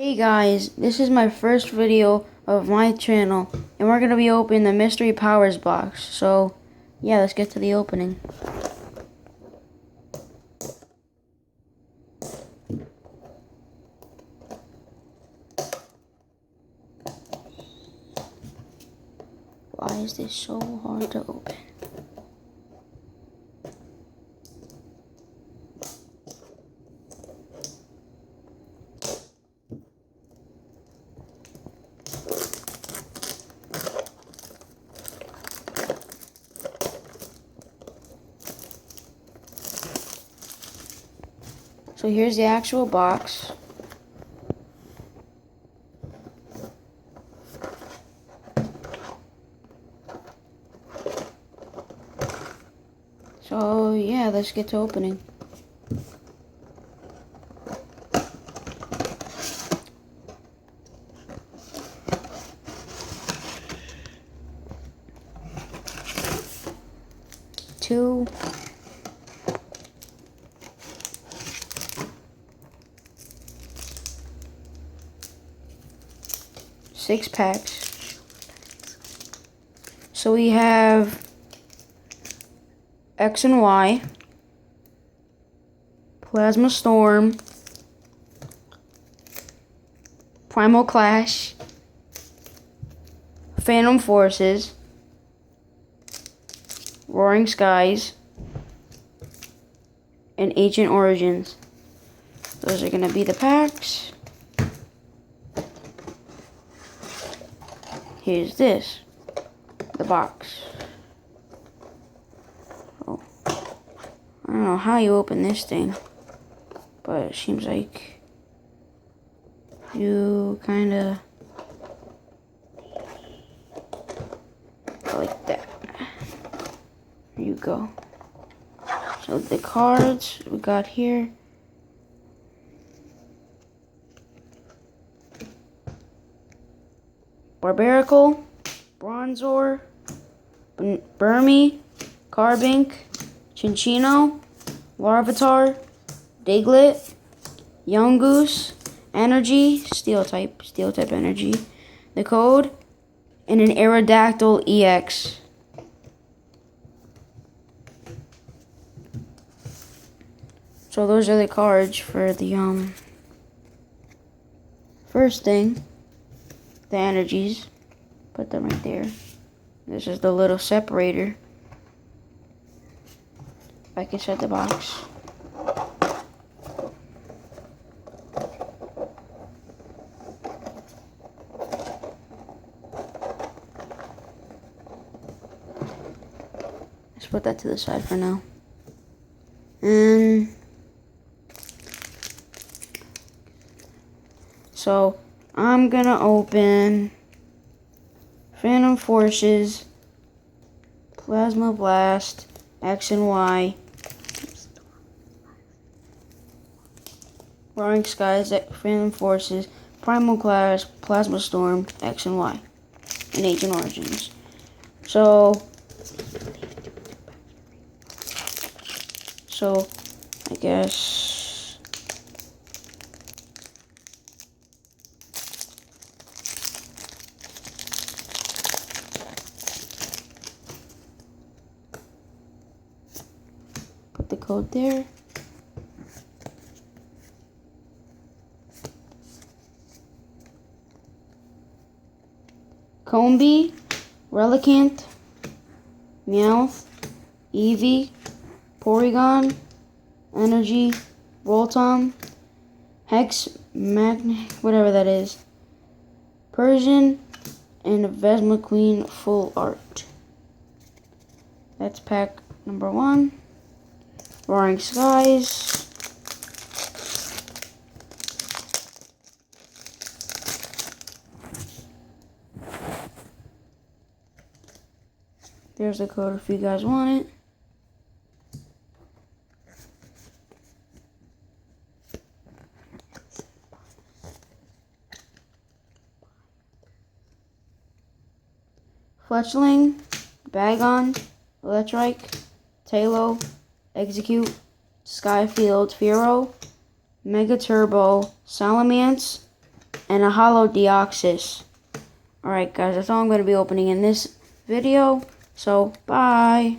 Hey guys, this is my first video of my channel, and we're going to be opening the Mystery Powers box. So, yeah, let's get to the opening. Why is this so hard to open? So here's the actual box. So yeah, let's get to opening. Two. Six packs. So we have X and Y, Plasma Storm, Primal Clash, Phantom Forces, Roaring Skies, and Ancient Origins. Those are going to be the packs. Here's this, the box. Oh, I don't know how you open this thing, but it seems like you kind of like that. There you go. So the cards we got here. Barbaracle, Bronzor, Burmy, Carbink, Chinchino, Larvitar, Diglett, Yungoos, Energy, Steel type Energy, the code, and an Aerodactyl EX. So those are the cards for the first thing. The energies, put them right there. This is the little separator. I can set the box. Let's put that to the side for now. And so I'm gonna open Phantom Forces, Plasma Blast, X and Y, Roaring Skies, Phantom Forces, Primal Clash, Plasma Storm, X and Y, and Ancient Origins. So I guess put the code there. Combee, Relicanth, Meowth, Eevee, Porygon, Energy, Roltom, Hex, whatever that is, Persian, and Vesma Queen Full Art. That's pack number 1. Roaring Skies. There's the code if you guys want it. Fletchling, Bagon, Electrike, Tailo, Execute, Skyfield, Fearow, Mega Turbo, Salamence, and a Hollow Deoxys. Alright guys, that's all I'm going to be opening in this video. So, bye.